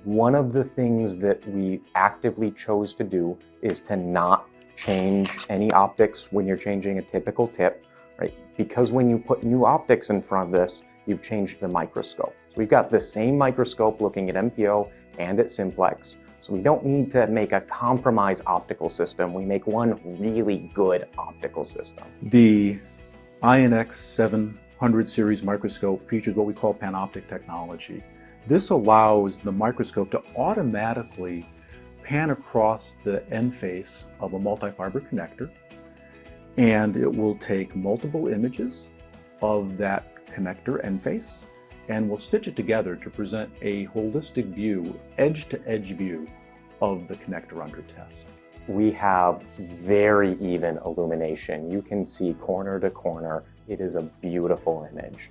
One of the things that we actively chose to do is to not change any optics when you're changing a typical tip, right? Because when you put new optics in front of this, you've changed the microscope. So we've got the same microscope looking at MPO and at simplex. So we don't need to make a compromise optical system. We make one really good optical system. The INX 700 series microscope features what we call PanOptic technology. This allows the microscope to automatically pan across the end face of a multi-fiber connector, and it will take multiple images of that connector end face and will stitch it together to present a holistic view, edge-to-edge view of the connector under test. We have very even illumination. You can see corner to corner. It is a beautiful image.